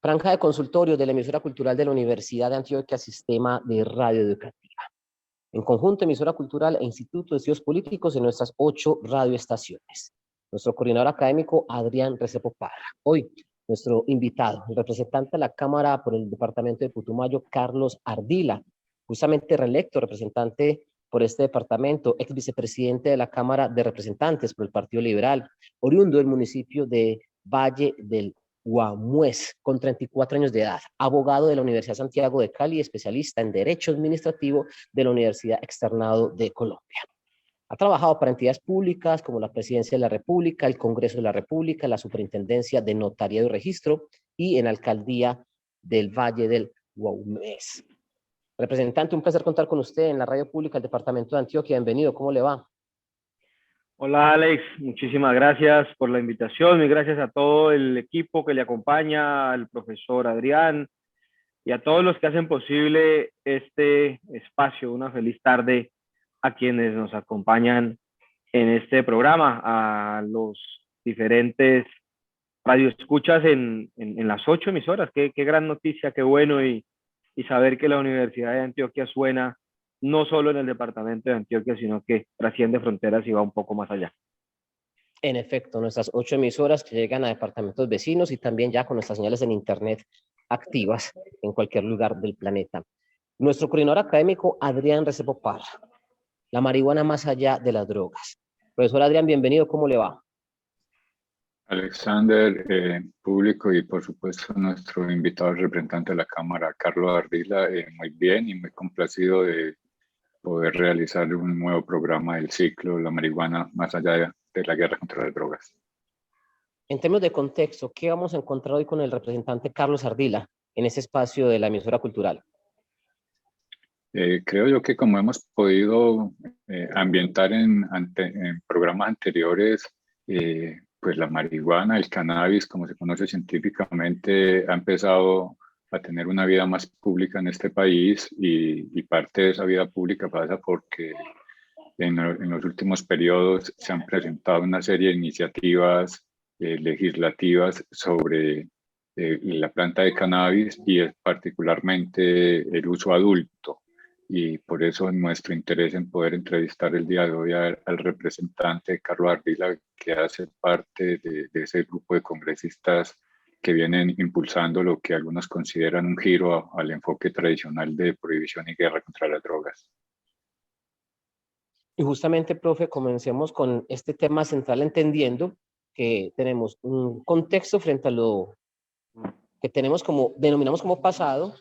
Franja de consultorio de la emisora cultural de la Universidad de Antioquia, Sistema de Radio Educativa. En conjunto, emisora cultural e Instituto de Estudios Políticos en nuestras 8 radioestaciones. Nuestro coordinador académico, Adrián Restrepo Parra. Hoy, nuestro invitado, el representante de la Cámara por el departamento de Putumayo, Carlos Ardila, justamente reelecto representante por este departamento, ex vicepresidente de la Cámara de Representantes por el Partido Liberal, oriundo del municipio de Valle del Guamués, con 34 años de edad, abogado de la Universidad Santiago de Cali, especialista en Derecho Administrativo de la Universidad Externado de Colombia. Ha trabajado para entidades públicas como la Presidencia de la República, el Congreso de la República, la Superintendencia de Notariado y Registro y en la Alcaldía del Valle del Guamués. Representante, un placer contar con usted en la radio pública del Departamento de Antioquia. Bienvenido, ¿cómo le va? Hola Alex, muchísimas gracias por la invitación y gracias a todo el equipo que le acompaña, al profesor Adrián y a todos los que hacen posible este espacio. Una feliz tarde a quienes nos acompañan en este programa, a los diferentes radioescuchas en las 8 emisoras. Qué gran noticia, qué bueno y saber que la Universidad de Antioquia suena no solo en el departamento de Antioquia, sino que trasciende fronteras y va un poco más allá. En efecto, nuestras 8 emisoras que llegan a departamentos vecinos y también ya con nuestras señales en Internet activas en cualquier lugar del planeta. Nuestro coordinador académico, Adrián Restrepo Parra. La marihuana más allá de las drogas. Profesor Adrián, bienvenido, ¿cómo le va? Alexander, público y por supuesto nuestro invitado representante de la Cámara, Carlos Ardila, muy bien y muy complacido de poder realizar un nuevo programa del ciclo La marihuana más allá de la guerra contra las drogas. En términos de contexto, ¿qué vamos a encontrar hoy con el representante Carlos Ardila en ese espacio de la emisora cultural? Creo yo que como hemos podido ambientar en programas anteriores, pues la marihuana, el cannabis, como se conoce científicamente, ha empezado a tener una vida más pública en este país y parte de esa vida pública pasa porque en los últimos periodos se han presentado una serie de iniciativas legislativas sobre la planta de cannabis y particularmente el uso adulto. Y por eso nuestro interés en poder entrevistar el día de hoy al representante Carlos Ardila, que hace parte de ese grupo de congresistas que vienen impulsando lo que algunos consideran un giro al enfoque tradicional de prohibición y guerra contra las drogas. Y justamente, profe, comencemos con este tema central, entendiendo que tenemos un contexto frente a lo que tenemos como, denominamos como pasado,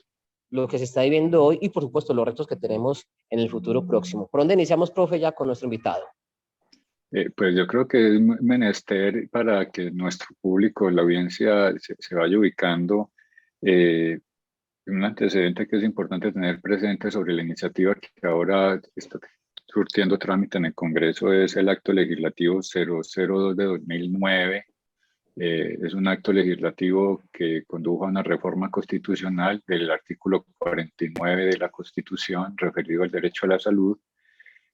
lo que se está viviendo hoy y, por supuesto, los retos que tenemos en el futuro próximo. ¿Por dónde iniciamos, profe, ya con nuestro invitado? Pues yo creo que es menester para que nuestro público, la audiencia, se vaya ubicando. Un antecedente que es importante tener presente sobre la iniciativa que ahora está surtiendo trámite en el Congreso es el acto legislativo 002 de 2009. Es un acto legislativo que condujo a una reforma constitucional del artículo 49 de la Constitución referido al derecho a la salud.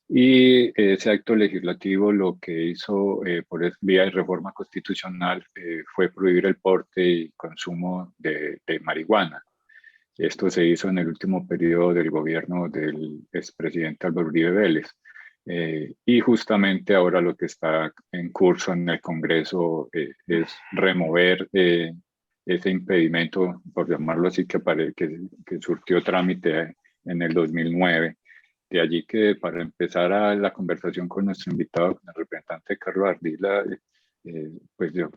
Y ese acto legislativo lo que hizo por vía de reforma constitucional fue prohibir el porte y consumo de marihuana. Esto se hizo en el último periodo del gobierno del expresidente Álvaro Uribe Vélez. Y justamente ahora lo que está en curso en el Congreso es remover ese impedimento, por llamarlo así, que surtió trámite en el 2009. De allí que para empezar la conversación con nuestro invitado, con el representante Carlos Ardila, pues yo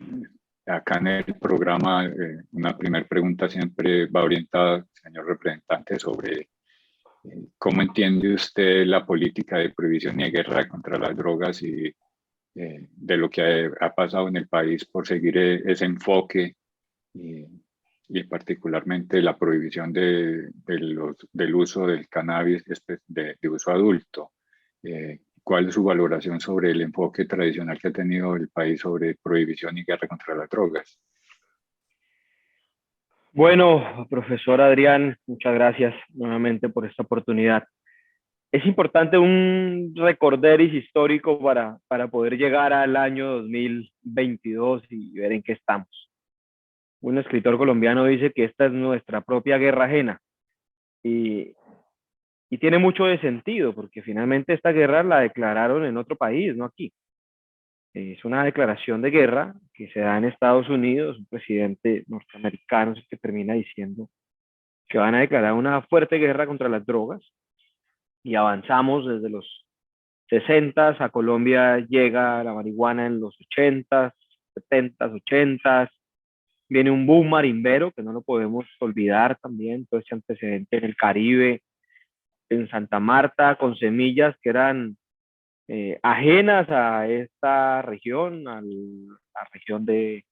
acá en el programa, una primera pregunta siempre va orientada, señor representante, sobre cómo entiende usted la política de prohibición y guerra contra las drogas y de lo que ha pasado en el país por seguir ese enfoque y particularmente la prohibición del uso del cannabis de uso adulto. ¿Cuál es su valoración sobre el enfoque tradicional que ha tenido el país sobre prohibición y guerra contra las drogas? Bueno, profesor Adrián, muchas gracias nuevamente por esta oportunidad. Es importante un recorderis histórico para poder llegar al año 2022 y ver en qué estamos. un escritor colombiano dice que esta es nuestra propia guerra ajena. Y, y tiene mucho de sentido, porque finalmente esta guerra la declararon en otro país, no aquí. Es una declaración de guerra que se da en Estados Unidos, un presidente norteamericano es el que termina diciendo que van a declarar una fuerte guerra contra las drogas, y avanzamos desde los 60, a Colombia llega la marihuana en los 80, 70, 80, viene un boom marimbero que no lo podemos olvidar también, todo ese antecedente en el Caribe, en Santa Marta, con semillas que eran ajenas a esta región, a la región de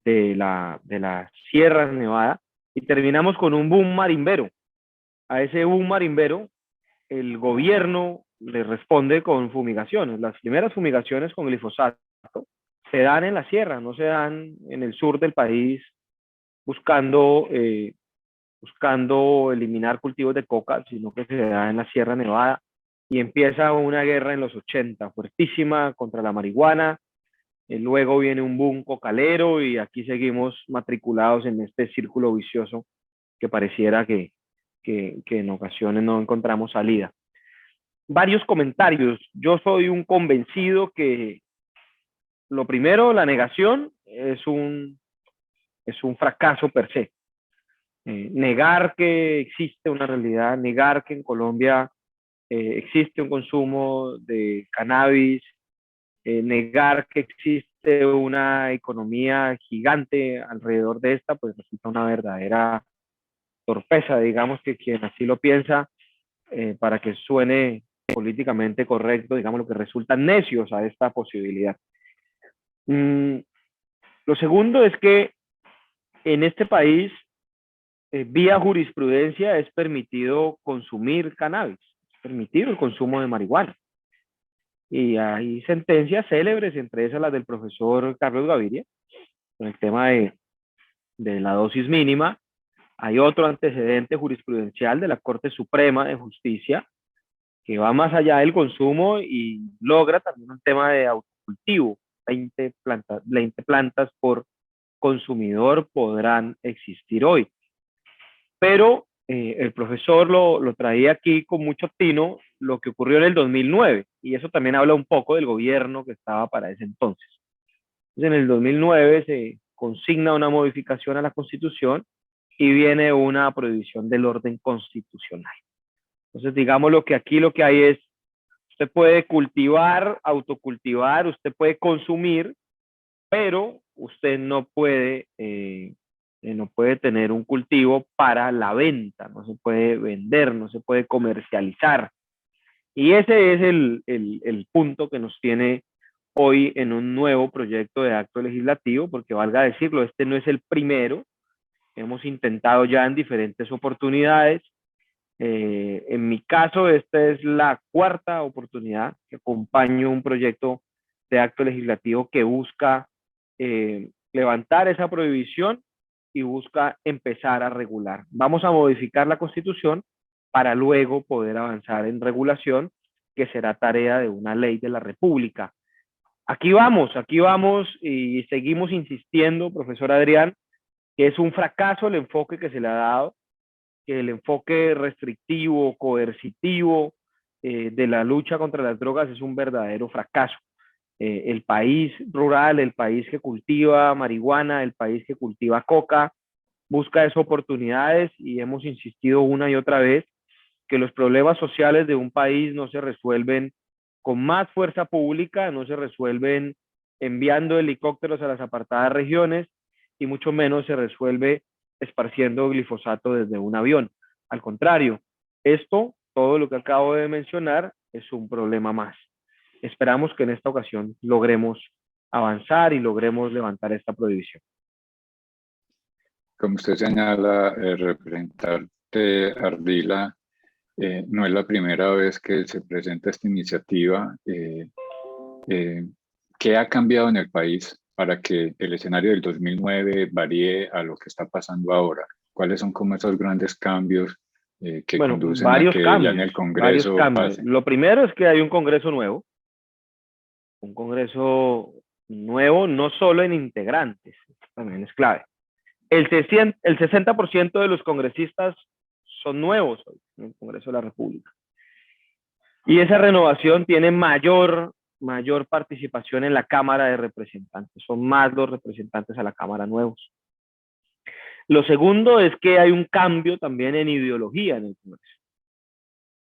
la Sierra Nevada, y terminamos con un boom marimbero. A ese boom marimbero, el gobierno le responde con fumigaciones. Las primeras fumigaciones con glifosato se dan en la sierra, no se dan en el sur del país buscando eliminar cultivos de coca, sino que se da en la Sierra Nevada, y empieza una guerra en los 80, fuertísima contra la marihuana. Luego viene un boom cocalero y aquí seguimos matriculados en este círculo vicioso que pareciera que en ocasiones no encontramos salida. Varios comentarios. Yo soy un convencido que lo primero, la negación es un fracaso per se. Negar que existe una realidad, negar que en Colombia existe un consumo de cannabis, negar que existe una economía gigante alrededor de esta, pues resulta una verdadera torpeza, digamos, que quien así lo piensa, para que suene políticamente correcto, digamos, lo que resultan necios a esta posibilidad. Lo segundo es que en este país, vía jurisprudencia, es permitido consumir cannabis, es permitido el consumo de marihuana. Y hay sentencias célebres, entre esas las del profesor Carlos Gaviria, con el tema de la dosis mínima. Hay otro antecedente jurisprudencial de la Corte Suprema de Justicia que va más allá del consumo y logra también un tema de autocultivo. 20 plantas por consumidor podrán existir hoy. Pero el profesor lo traía aquí con mucho tino, lo que ocurrió en el 2009, y eso también habla un poco del gobierno que estaba para ese entonces. Entonces, en el 2009 se consigna una modificación a la Constitución y viene una prohibición del orden constitucional. Entonces, digamos lo que aquí lo que hay es, usted puede cultivar, autocultivar, usted puede consumir, pero usted no puede tener un cultivo para la venta, no se puede vender, no se puede comercializar. Y ese es el punto que nos tiene hoy en un nuevo proyecto de acto legislativo, porque valga decirlo, este no es el primero, hemos intentado ya en diferentes oportunidades. En mi caso, esta es la cuarta oportunidad que acompaño un proyecto de acto legislativo que busca levantar esa prohibición y busca empezar a regular. Vamos a modificar la Constitución para luego poder avanzar en regulación, que será tarea de una ley de la República. Aquí vamos y seguimos insistiendo, profesor Adrián, que es un fracaso el enfoque que se le ha dado, que el enfoque restrictivo, coercitivo de la lucha contra las drogas es un verdadero fracaso. El país rural, el país que cultiva marihuana, el país que cultiva coca, busca esas oportunidades, y hemos insistido una y otra vez que los problemas sociales de un país no se resuelven con más fuerza pública, no se resuelven enviando helicópteros a las apartadas regiones, y mucho menos se resuelve esparciendo glifosato desde un avión. Al contrario, todo lo que acabo de mencionar, es un problema más. Esperamos que en esta ocasión logremos avanzar y logremos levantar esta prohibición. Como usted señala, el representante Ardila, no es la primera vez que se presenta esta iniciativa. ¿Qué ha cambiado en el país para que el escenario del 2009 varíe a lo que está pasando ahora? ¿Cuáles son como esos grandes cambios que conducen a que ya en el Congreso pase? Lo primero es que hay un Congreso nuevo no solo en integrantes, también es clave. El 60% de los congresistas son nuevos hoy en el Congreso de la República. Y esa renovación tiene mayor participación en la Cámara de Representantes. Son más los representantes a la Cámara nuevos. Lo segundo es que hay un cambio también en ideología en el Congreso.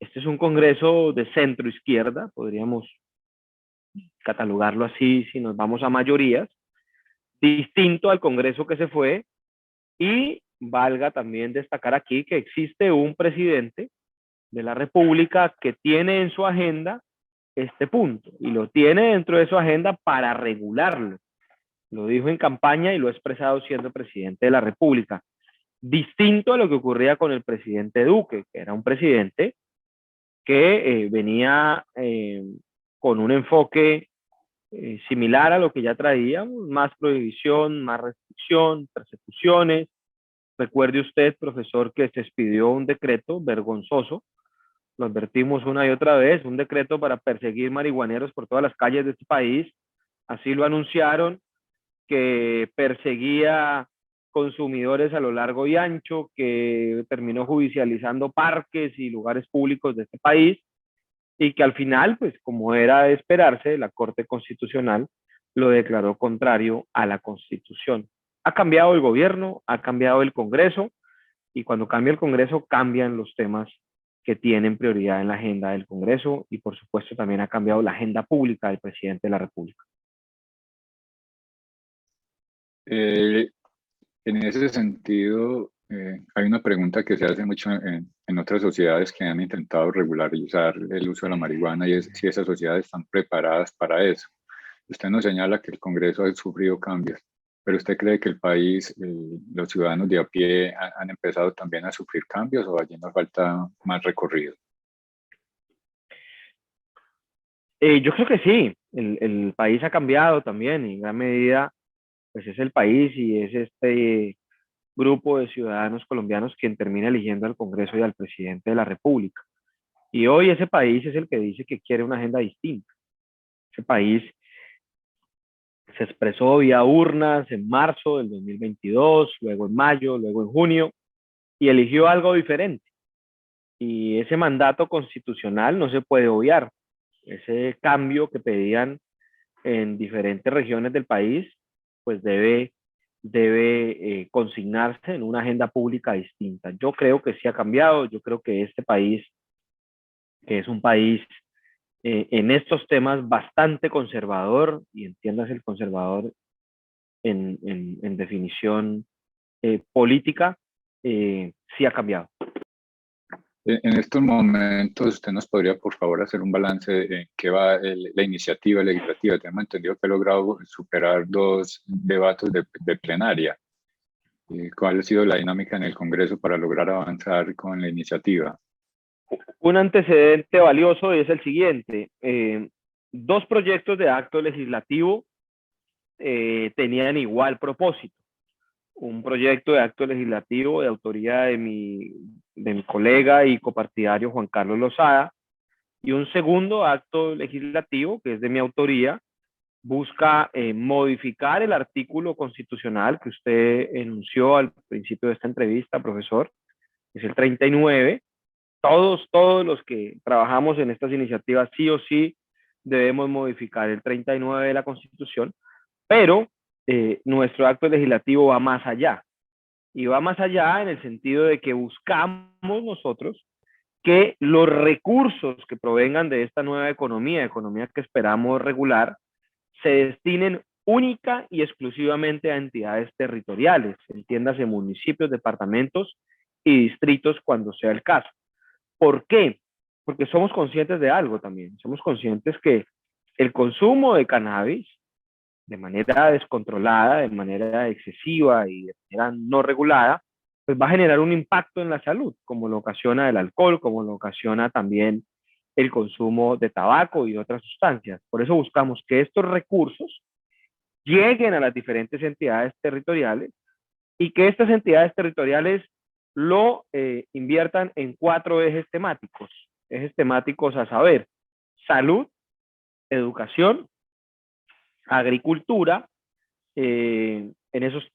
Este es un Congreso de centro izquierda, podríamos catalogarlo así si nos vamos a mayorías, distinto al Congreso que se fue, y valga también destacar aquí que existe un presidente de la República que tiene en su agenda este punto, y lo tiene dentro de su agenda para regularlo. Lo dijo en campaña y lo ha expresado siendo presidente de la República. Distinto a lo que ocurría con el presidente Duque, que era un presidente que venía con un enfoque similar a lo que ya traíamos, más prohibición, más restricción, persecuciones. Recuerde usted, profesor, que se expidió un decreto vergonzoso, lo advertimos una y otra vez, un decreto para perseguir marihuaneros por todas las calles de este país, así lo anunciaron, que perseguía consumidores a lo largo y ancho, que terminó judicializando parques y lugares públicos de este país, y que al final, pues como era de esperarse, la Corte Constitucional lo declaró contrario a la Constitución. Ha cambiado el gobierno, ha cambiado el Congreso, y cuando cambia el Congreso cambian los temas que tienen prioridad en la agenda del Congreso, y por supuesto también ha cambiado la agenda pública del presidente de la República. En ese sentido, hay una pregunta que se hace mucho en otras sociedades que han intentado regularizar el uso de la marihuana, y es si esas sociedades están preparadas para eso. Usted nos señala que el Congreso ha sufrido cambios, pero ¿usted cree que el país, los ciudadanos de a pie han empezado también a sufrir cambios, o allí nos falta más recorrido? Yo creo que sí, el país ha cambiado también, y en gran medida pues es el país y es este grupo de ciudadanos colombianos quien termina eligiendo al Congreso y al presidente de la República. Y hoy ese país es el que dice que quiere una agenda distinta. Ese país se expresó vía urnas en marzo del 2022, luego en mayo, luego en junio, y eligió algo diferente. Y ese mandato constitucional no se puede obviar. Ese cambio que pedían en diferentes regiones del país, pues debe consignarse en una agenda pública distinta. Yo creo que sí ha cambiado, yo creo que este país, que es un país en estos temas bastante conservador, y entiéndase el conservador en definición política, sí ha cambiado. En estos momentos, ¿usted nos podría, por favor, hacer un balance de qué va la iniciativa legislativa? Tenemos entendido que ha logrado superar 2 debates de plenaria. ¿Cuál ha sido la dinámica en el Congreso para lograr avanzar con la iniciativa? Un antecedente valioso es el siguiente. 2 proyectos de acto legislativo tenían igual propósito. Un proyecto de acto legislativo de autoría de mi colega y copartidario Juan Carlos Lozada, y un segundo acto legislativo que es de mi autoría, busca modificar el artículo constitucional que usted enunció al principio de esta entrevista, profesor, es el 39. Todos los que trabajamos en estas iniciativas sí o sí debemos modificar el 39 de la Constitución, pero nuestro acto legislativo va más allá. Y va más allá en el sentido de que buscamos nosotros que los recursos que provengan de esta nueva economía que esperamos regular, se destinen única y exclusivamente a entidades territoriales, entiéndase municipios, departamentos y distritos cuando sea el caso. ¿Por qué? Porque somos conscientes de algo también. Somos conscientes que el consumo de cannabis de manera descontrolada, de manera excesiva y de manera no regulada, pues va a generar un impacto en la salud, como lo ocasiona el alcohol, como lo ocasiona también el consumo de tabaco y de otras sustancias. Por eso buscamos que estos recursos lleguen a las diferentes entidades territoriales, y que estas entidades territoriales lo inviertan en 4 ejes temáticos a saber: salud, educación, agricultura, en esos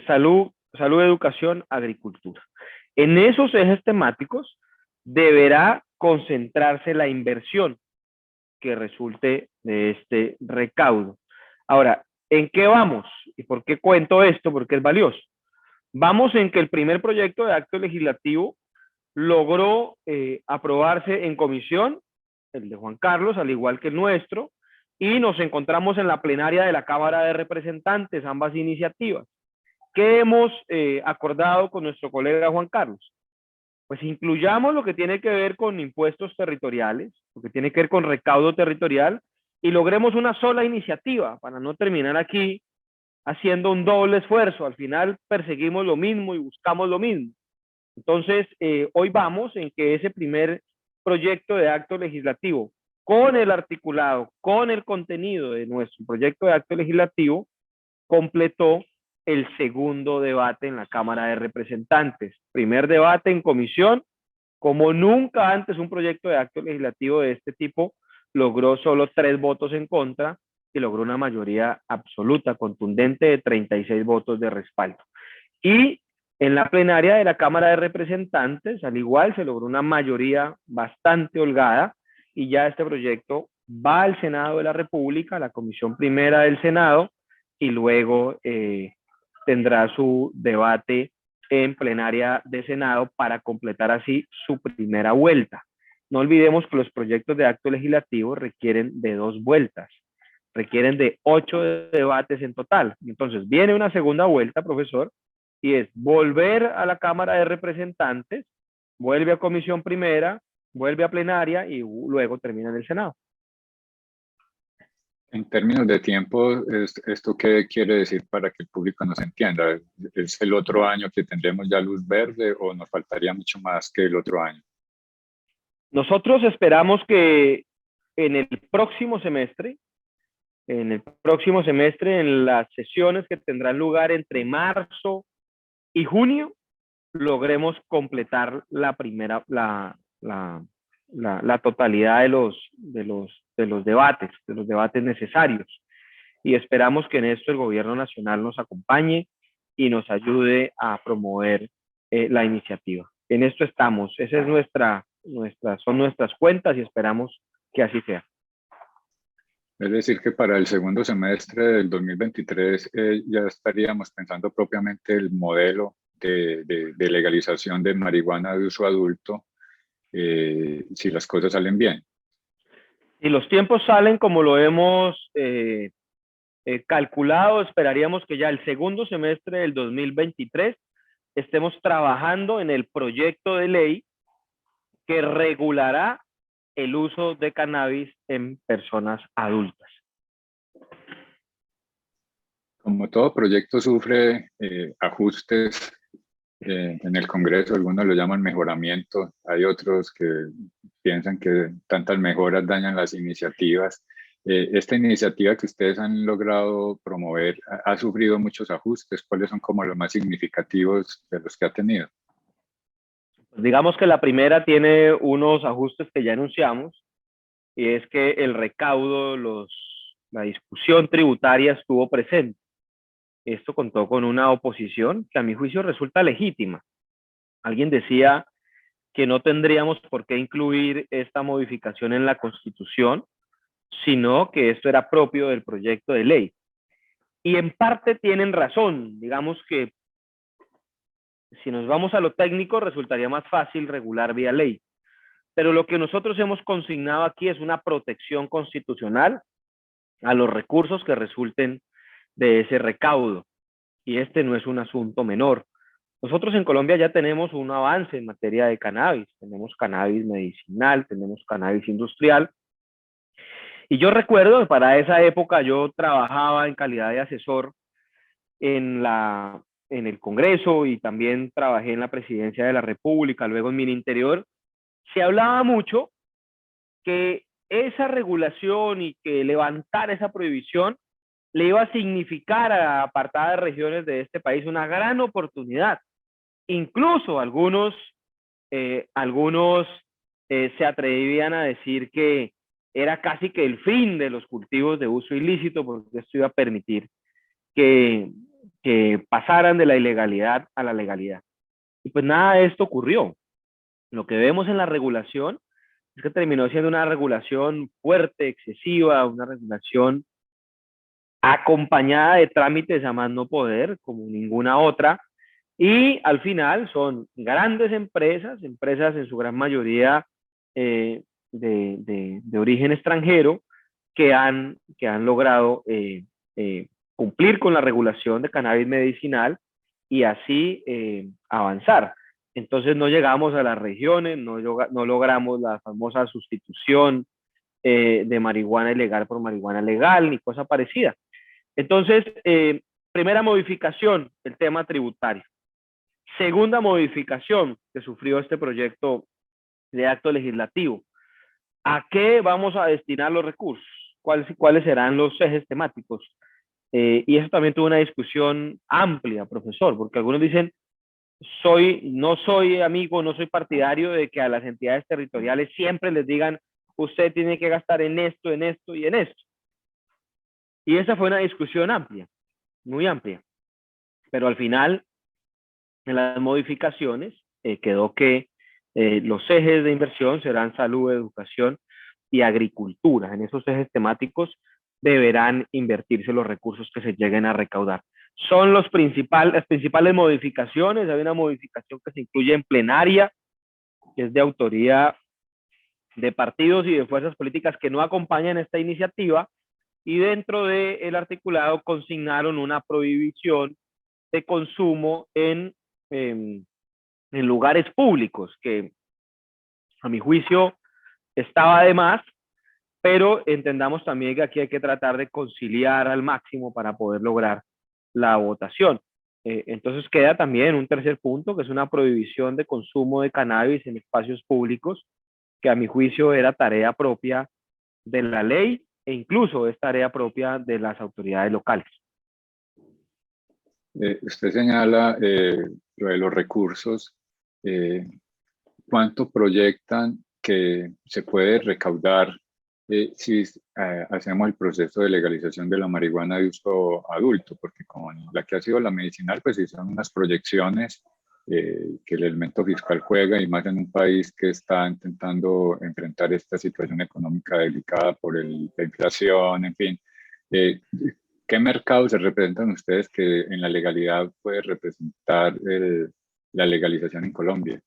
salud, educación, agricultura. En esos ejes temáticos deberá concentrarse la inversión que resulte de este recaudo. Ahora, ¿en qué vamos? ¿Y por qué cuento esto? Porque es valioso. Vamos en que el primer proyecto de acto legislativo logró aprobarse en comisión, el de Juan Carlos, al igual que el nuestro, y nos encontramos en la plenaria de la Cámara de Representantes, ambas iniciativas. ¿Qué hemos acordado con nuestro colega Juan Carlos? Pues incluyamos lo que tiene que ver con impuestos territoriales, lo que tiene que ver con recaudo territorial, y logremos una sola iniciativa para no terminar aquí haciendo un doble esfuerzo. Al final perseguimos lo mismo y buscamos lo mismo. Entonces, hoy vamos en que ese primer proyecto de acto legislativo, con el articulado, con el contenido de nuestro proyecto de acto legislativo, completó el segundo debate en la Cámara de Representantes. Primer debate en comisión, como nunca antes un proyecto de acto legislativo de este tipo logró solo 3 votos en contra y logró una mayoría absoluta, contundente de 36 votos de respaldo. Y en la plenaria de la Cámara de Representantes, al igual, se logró una mayoría bastante holgada y ya este proyecto va al Senado de la República, a la Comisión Primera del Senado, y luego tendrá su debate en plenaria de Senado para completar así su primera vuelta. No olvidemos que los proyectos de acto legislativo requieren de 2 vueltas, requieren de 8 debates en total. Entonces viene una segunda vuelta, profesor, y es volver a la Cámara de Representantes, vuelve a comisión primera, vuelve a plenaria y luego termina en el Senado. En términos de tiempo, ¿esto qué quiere decir para que el público nos entienda? ¿Es el otro año que tendremos ya luz verde o nos faltaría mucho más que el otro año? Nosotros esperamos que en el próximo semestre, en las sesiones que tendrán lugar entre marzo y junio, logremos completar la totalidad de los debates necesarios. Y esperamos que en esto el gobierno nacional nos acompañe y nos ayude a promover la iniciativa. En esto estamos. Esa es son nuestras cuentas y esperamos que así sea. Es decir, que para el segundo semestre del 2023 ya estaríamos pensando propiamente el modelo de legalización de marihuana de uso adulto, si las cosas salen bien. Si los tiempos salen como lo hemos calculado, esperaríamos que ya el segundo semestre del 2023 estemos trabajando en el proyecto de ley que regulará el uso de cannabis en personas adultas. Como todo proyecto sufre ajustes en el Congreso, algunos lo llaman mejoramiento, hay otros que piensan que tantas mejoras dañan las iniciativas. Esta iniciativa que ustedes han logrado promover ha sufrido muchos ajustes. ¿Cuáles son como los más significativos de los que ha tenido? Digamos que la primera tiene unos ajustes que ya anunciamos, y es que el recaudo, la discusión tributaria estuvo presente. Esto contó con una oposición que a mi juicio resulta legítima. Alguien decía que no tendríamos por qué incluir esta modificación en la Constitución, sino que esto era propio del proyecto de ley. Y en parte tienen razón. Digamos que si nos vamos a lo técnico, resultaría más fácil regular vía ley. Pero lo que nosotros hemos consignado aquí es una protección constitucional a los recursos que resulten de ese recaudo. Y este no es un asunto menor. Nosotros en Colombia ya tenemos un avance en materia de cannabis. Tenemos cannabis medicinal, tenemos cannabis industrial. Y yo recuerdo que para esa época yo trabajaba en calidad de asesor en el Congreso y también trabajé en la Presidencia de la República, luego en Mininterior. Se hablaba mucho que esa regulación y que levantar esa prohibición le iba a significar a apartadas regiones de este país una gran oportunidad. Incluso algunos se atrevían a decir que era casi que el fin de los cultivos de uso ilícito, porque esto iba a permitir que que pasaran de la ilegalidad a la legalidad. Y pues nada de esto ocurrió. Lo que vemos en la regulación es que terminó siendo una regulación fuerte, excesiva, una regulación acompañada de trámites a más no poder, como ninguna otra, y al final son grandes empresas, empresas en su gran mayoría de origen extranjero, que han logrado cumplir con la regulación de cannabis medicinal y así avanzar. Entonces no llegamos a las regiones, no logramos la famosa sustitución de marihuana ilegal por marihuana legal, ni cosa parecida. Entonces, primera modificación, el tema tributario. Segunda modificación que sufrió este proyecto de acto legislativo. ¿A qué vamos a destinar los recursos? ¿Cuáles serán los ejes temáticos? Y eso también tuvo una discusión amplia, profesor, porque algunos dicen, no soy amigo, no soy partidario de que a las entidades territoriales siempre les digan, usted tiene que gastar en esto y en esto. Y esa fue una discusión amplia, muy amplia. Pero al final, en las modificaciones, quedó que los ejes de inversión serán salud, educación y agricultura. En esos ejes temáticos deberán invertirse los recursos que se lleguen a recaudar. Son las principales modificaciones. Hay una modificación que se incluye en plenaria, que es de autoría de partidos y de fuerzas políticas que no acompañan esta iniciativa, y dentro del articulado consignaron una prohibición de consumo en lugares públicos, que a mi juicio estaba de más, pero entendamos también que aquí hay que tratar de conciliar al máximo para poder lograr la votación. Entonces queda también un tercer punto, que es una prohibición de consumo de cannabis en espacios públicos, que a mi juicio era tarea propia de la ley e incluso es tarea propia de las autoridades locales. Usted señala lo de los recursos. ¿Cuánto proyectan que se puede recaudar si hacemos el proceso de legalización de la marihuana de uso adulto? Porque con la que ha sido la medicinal, pues sí son unas proyecciones que el elemento fiscal juega, y más en un país que está intentando enfrentar esta situación económica delicada por la inflación, en fin. ¿Qué mercados se representan ustedes que en la legalidad puede representar la legalización en Colombia?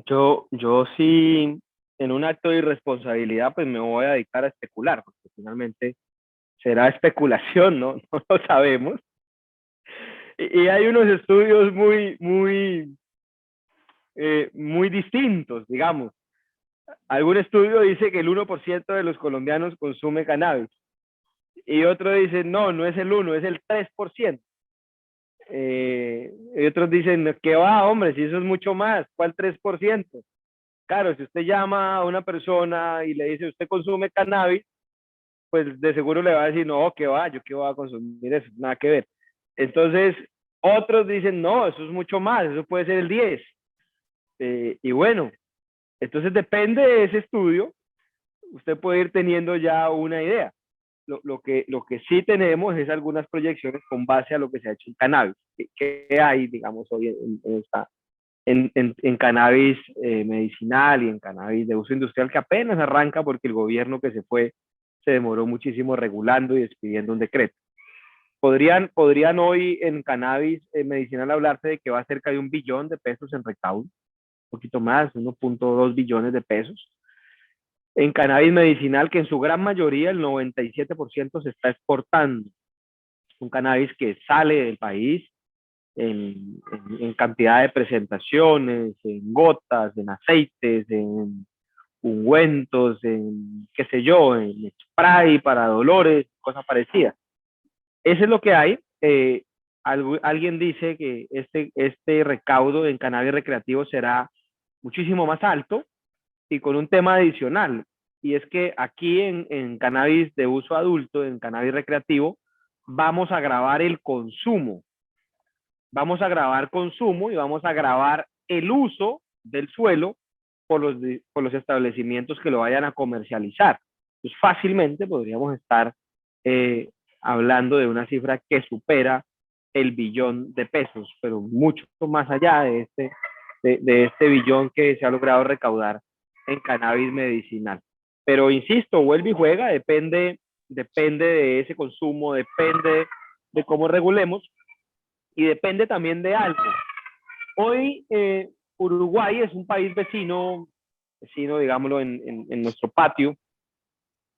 Yo sí, en un acto de irresponsabilidad, pues me voy a dedicar a especular, porque finalmente será especulación, ¿no? No lo sabemos. Y hay unos estudios muy distintos, digamos. Algún estudio dice que el 1% de los colombianos consume cannabis. Y otro dice, no es el 1, es el 3%. Y otros dicen, ¿qué va, hombre? Si eso es mucho más, ¿cuál 3%? Claro, si usted llama a una persona y le dice, ¿usted consume cannabis? Pues de seguro le va a decir, no, ¿qué va? ¿Yo qué voy a consumir eso? Nada que ver. Entonces, otros dicen, no, eso es mucho más, eso puede ser el 10. Y bueno, entonces depende de ese estudio, usted puede ir teniendo ya una idea. Lo que sí tenemos es algunas proyecciones con base a lo que se ha hecho en cannabis, que hay, digamos, hoy en cannabis medicinal y en cannabis de uso industrial, que apenas arranca porque el gobierno que se fue se demoró muchísimo regulando y despidiendo un decreto. Podrían hoy en cannabis medicinal hablarse de que va cerca de $1 billón en recaudo, un poquito más, 1.2 billones de pesos. En cannabis medicinal, que en su gran mayoría, el 97% se está exportando. Un cannabis que sale del país en cantidad de presentaciones, en gotas, en aceites, en ungüentos, en qué sé yo, en spray para dolores, cosas parecidas. Eso es lo que hay. Alguien dice que este recaudo en cannabis recreativo será muchísimo más alto, y con un tema adicional, y es que aquí en cannabis de uso adulto, en cannabis recreativo, vamos a gravar el consumo. Vamos a grabar consumo y vamos a grabar el uso del suelo por los establecimientos que lo vayan a comercializar. Pues fácilmente podríamos estar hablando de una cifra que supera el billón de pesos, pero mucho más allá de este billón que se ha logrado recaudar en cannabis medicinal. Pero insisto, vuelve y juega, depende de ese consumo, depende de cómo regulemos y depende también de algo. Hoy Uruguay es un país vecino, digámoslo, en nuestro patio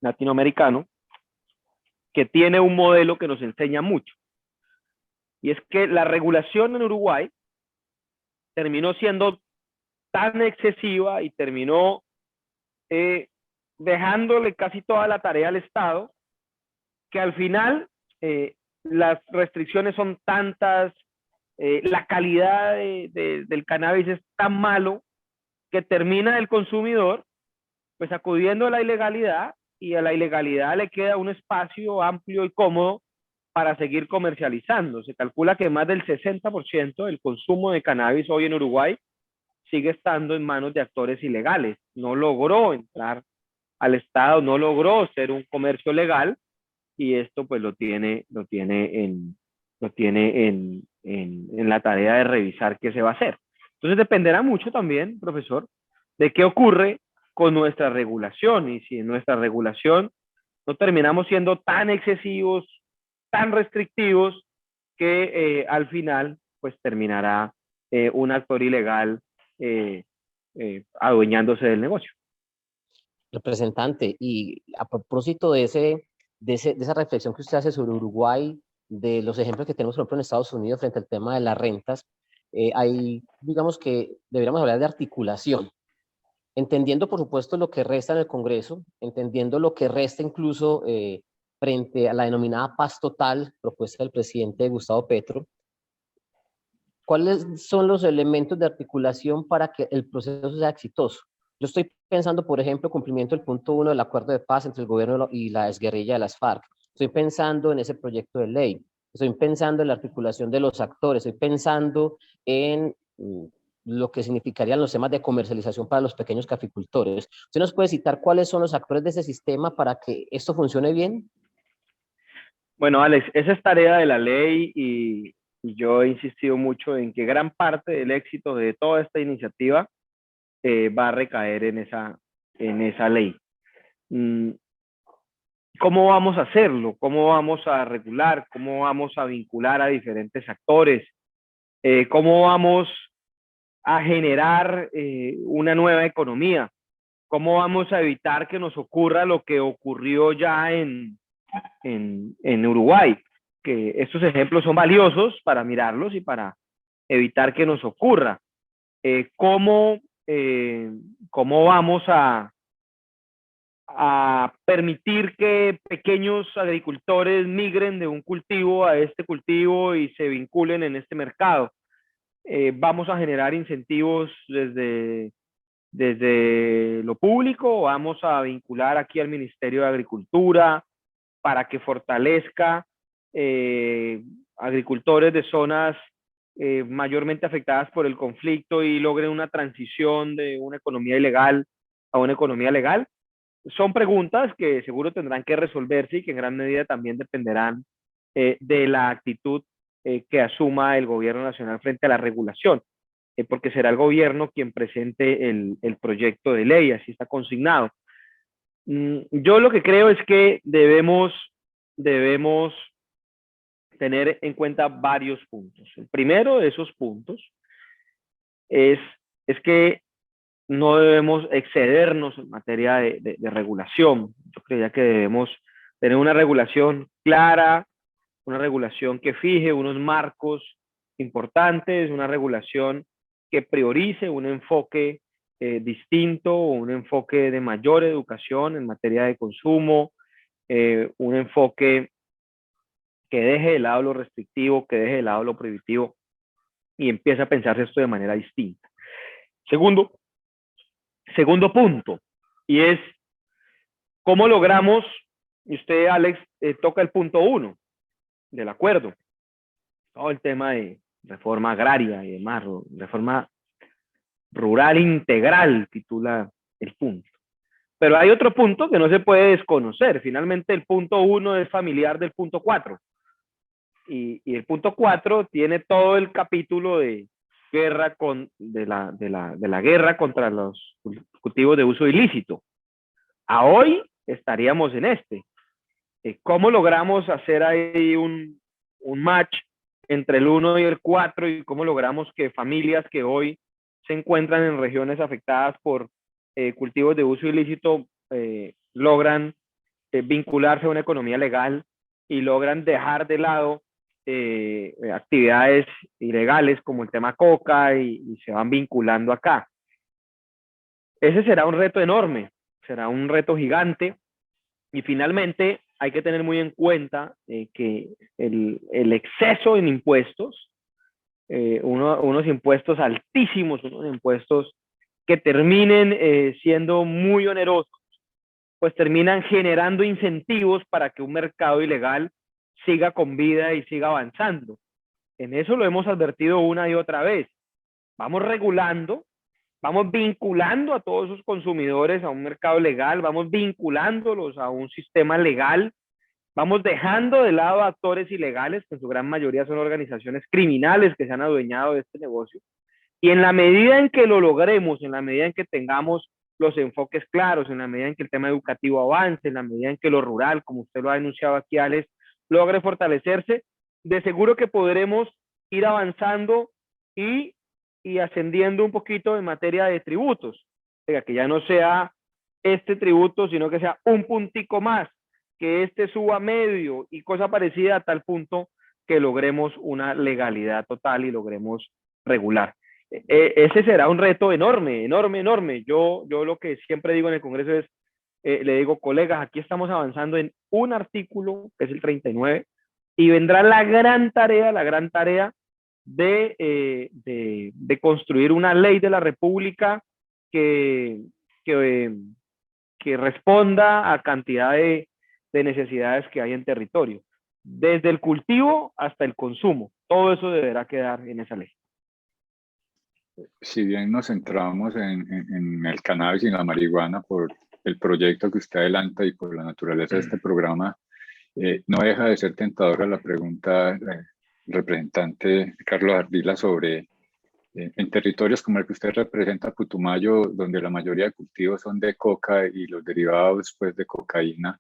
latinoamericano, que tiene un modelo que nos enseña mucho. Y es que la regulación en Uruguay terminó siendo tan excesiva y terminó dejándole casi toda la tarea al Estado, que al final las restricciones son tantas, la calidad del cannabis es tan malo que termina el consumidor pues acudiendo a la ilegalidad, y a la ilegalidad le queda un espacio amplio y cómodo para seguir comercializando. Se calcula que más del 60% del consumo de cannabis hoy en Uruguay sigue estando en manos de actores ilegales. No logró entrar al Estado, no logró ser un comercio legal, y esto pues lo tiene en la tarea de revisar qué se va a hacer. Entonces dependerá mucho también, profesor, de qué ocurre con nuestra regulación, y si en nuestra regulación no terminamos siendo tan excesivos, tan restrictivos, que al final pues terminará un actor ilegal adueñándose del negocio. Representante, y a propósito de esa reflexión que usted hace sobre Uruguay, de los ejemplos que tenemos, por ejemplo, en Estados Unidos frente al tema de las rentas, digamos que deberíamos hablar de articulación, entendiendo, por supuesto, lo que resta en el Congreso, entendiendo lo que resta incluso frente a la denominada paz total propuesta del presidente Gustavo Petro. ¿Cuáles son los elementos de articulación para que el proceso sea exitoso? Yo estoy pensando, por ejemplo, cumplimiento del punto 1 del acuerdo de paz entre el gobierno y la exguerrilla de las FARC. Estoy pensando en ese proyecto de ley. Estoy pensando en la articulación de los actores. Estoy pensando en lo que significarían los temas de comercialización para los pequeños caficultores. ¿Usted nos puede citar cuáles son los actores de ese sistema para que esto funcione bien? Bueno, Alex, esa es tarea de la ley, y yo he insistido mucho en que gran parte del éxito de toda esta iniciativa va a recaer en esa ley. ¿Cómo vamos a hacerlo? ¿Cómo vamos a regular? ¿Cómo vamos a vincular a diferentes actores? ¿Cómo vamos a generar una nueva economía? ¿Cómo vamos a evitar que nos ocurra lo que ocurrió ya en Uruguay? Que estos ejemplos son valiosos para mirarlos y para evitar que nos ocurra. ¿Cómo vamos a permitir que pequeños agricultores migren de un cultivo a este cultivo y se vinculen en este mercado? ¿Vamos a generar incentivos desde lo público? ¿Vamos a vincular aquí al Ministerio de Agricultura para que fortalezca agricultores de zonas mayormente afectadas por el conflicto y logren una transición de una economía ilegal a una economía legal? Son preguntas que seguro tendrán que resolverse y que en gran medida también dependerán de la actitud que asuma el gobierno nacional frente a la regulación, porque será el gobierno quien presente el proyecto de ley, así está consignado. Yo lo que creo es que debemos tener en cuenta varios puntos. El primero de esos puntos es que no debemos excedernos en materia de regulación. Yo creía que debemos tener una regulación clara, una regulación que fije unos marcos importantes, una regulación que priorice un enfoque distinto, un enfoque de mayor educación en materia de consumo, un enfoque que deje de lado lo restrictivo, que deje de lado lo prohibitivo y empiece a pensarse esto de manera distinta. Segundo punto, y es cómo logramos, y usted, Alex, toca el punto 1 del acuerdo, todo el tema de reforma agraria y demás, reforma rural integral, titula el punto. Pero hay otro punto que no se puede desconocer. Finalmente, el punto 1 es familiar del punto 4. Y el punto 4 tiene todo el capítulo de guerra de la guerra contra los cultivos de uso ilícito. A hoy estaríamos en este. ¿Cómo logramos hacer ahí un match entre el 1 y el 4 y cómo logramos que familias que hoy se encuentran en regiones afectadas por cultivos de uso ilícito logran vincularse a una economía legal y logran dejar de lado actividades ilegales como el tema coca y se van vinculando acá? Ese será un reto enorme, será un reto gigante, y finalmente hay que tener muy en cuenta que el exceso en impuestos, unos impuestos altísimos, unos impuestos que terminen siendo muy onerosos, pues terminan generando incentivos para que un mercado ilegal siga con vida y siga avanzando. En eso lo hemos advertido una y otra vez. Vamos regulando, vamos vinculando a todos esos consumidores a un mercado legal, vamos vinculándolos a un sistema legal, vamos dejando de lado a actores ilegales, que en su gran mayoría son organizaciones criminales que se han adueñado de este negocio. Y en la medida en que lo logremos, en la medida en que tengamos los enfoques claros, en la medida en que el tema educativo avance, en la medida en que lo rural, como usted lo ha denunciado aquí, Alex, logre fortalecerse, de seguro que podremos ir avanzando y ascendiendo un poquito en materia de tributos. O sea, que ya no sea este tributo, sino que sea un puntico más, que este suba medio y cosa parecida, a tal punto que logremos una legalidad total y logremos regular. Ese será un reto enorme, enorme, enorme. Yo lo que siempre digo en el Congreso es, le digo, colegas, aquí estamos avanzando en un artículo, que es el 39, y vendrá la gran tarea de construir una ley de la República que responda a cantidad de necesidades que hay en territorio, desde el cultivo hasta el consumo. Todo eso deberá quedar en esa ley. Si bien nos centramos en el cannabis y la marihuana por el proyecto que usted adelanta y por la naturaleza de este programa, no deja de ser tentadora la pregunta del representante Carlos Ardila sobre en territorios como el que usted representa, Putumayo, donde la mayoría de cultivos son de coca y los derivados pues, de cocaína,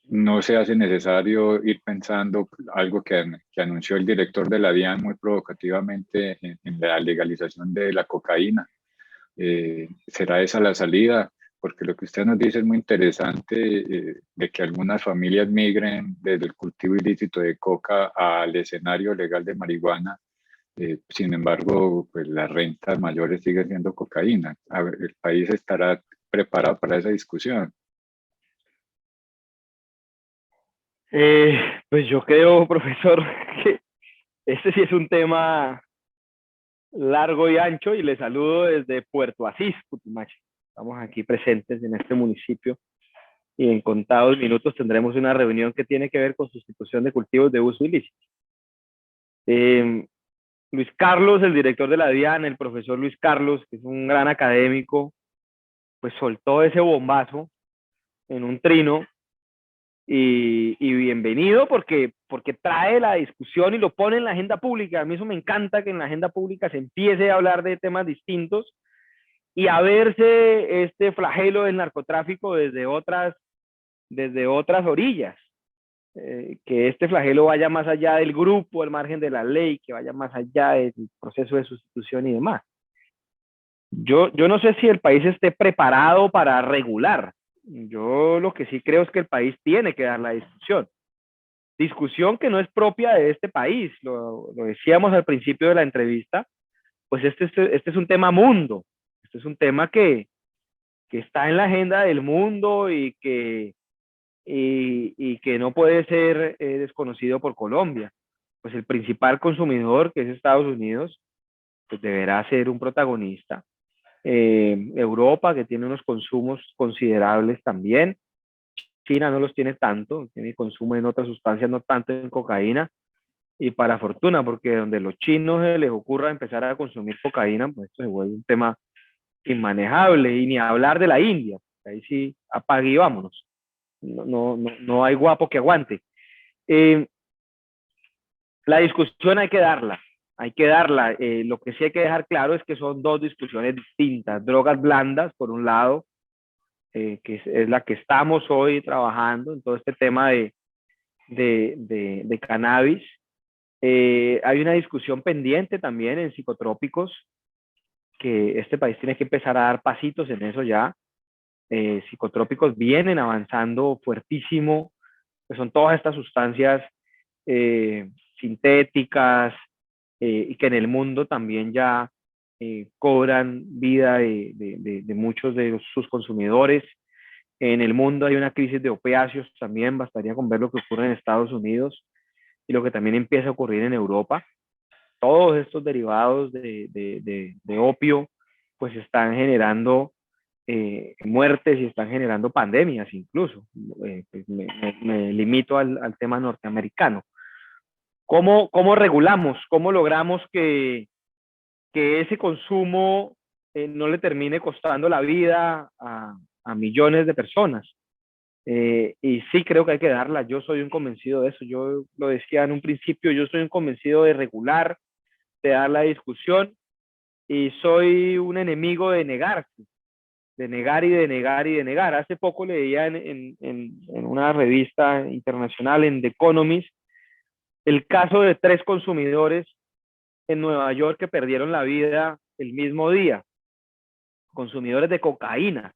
no se hace necesario ir pensando algo que anunció el director de la DIAN muy provocativamente en la legalización de la cocaína. ¿Será esa la salida? Porque lo que usted nos dice es muy interesante, de que algunas familias migren desde el cultivo ilícito de coca al escenario legal de marihuana. Sin embargo, pues las rentas mayores siguen siendo cocaína. A ver, ¿el país estará preparado para esa discusión? Pues yo creo, profesor, que este sí es un tema largo y ancho, y le saludo desde Puerto Asís, Putumayo. Estamos aquí presentes en este municipio y en contados minutos tendremos una reunión que tiene que ver con sustitución de cultivos de uso ilícito. Luis Carlos, el director de la DIAN, el profesor Luis Carlos, que es un gran académico, pues soltó ese bombazo en un trino, y bienvenido porque trae la discusión y lo pone en la agenda pública. A mí eso me encanta, que en la agenda pública se empiece a hablar de temas distintos y a verse este flagelo del narcotráfico desde otras orillas. Que este flagelo vaya más allá del grupo, al margen de la ley, que vaya más allá del proceso de sustitución y demás. Yo no sé si el país esté preparado para regular. Yo lo que sí creo es que el país tiene que dar la discusión que no es propia de este país. Lo decíamos al principio de la entrevista, pues este es un tema mundo, este es un tema que está en la agenda del mundo y que no puede ser desconocido por Colombia. Pues el principal consumidor, que es Estados Unidos, pues deberá ser un protagonista. Europa, que tiene unos consumos considerables también. China no los tiene tanto, tiene consumo en otras sustancias, no tanto en cocaína. Y para fortuna, porque donde los chinos les ocurra empezar a consumir cocaína, pues esto se vuelve un tema inmanejable, y ni hablar de la India, ahí sí, apague y vámonos. No hay guapo que aguante. La discusión hay que darla, lo que sí hay que dejar claro es que son dos discusiones distintas. Drogas blandas, por un lado, que es la que estamos hoy trabajando en todo este tema de cannabis. Hay una discusión pendiente también en psicotrópicos, que este país tiene que empezar a dar pasitos en eso ya. Psicotrópicos vienen avanzando fuertísimo, que son todas estas sustancias sintéticas, y que en el mundo también ya cobran vida de muchos de sus consumidores. En el mundo hay una crisis de opiáceos también, bastaría con ver lo que ocurre en Estados Unidos y lo que también empieza a ocurrir en Europa. Todos estos derivados de opio pues están generando muertes y están generando pandemias incluso. Pues me limito al tema norteamericano. ¿Cómo regulamos? ¿Cómo logramos que ese consumo no le termine costando la vida a millones de personas? Y sí creo que hay que darla. Yo soy un convencido de eso. Yo lo decía en un principio, yo soy un convencido de regular, de dar la discusión, y soy un enemigo de negarse, de negar y de negar y de negar. Hace poco leía en una revista internacional, en The Economist, el caso de 3 consumidores en Nueva York que perdieron la vida el mismo día, consumidores de cocaína.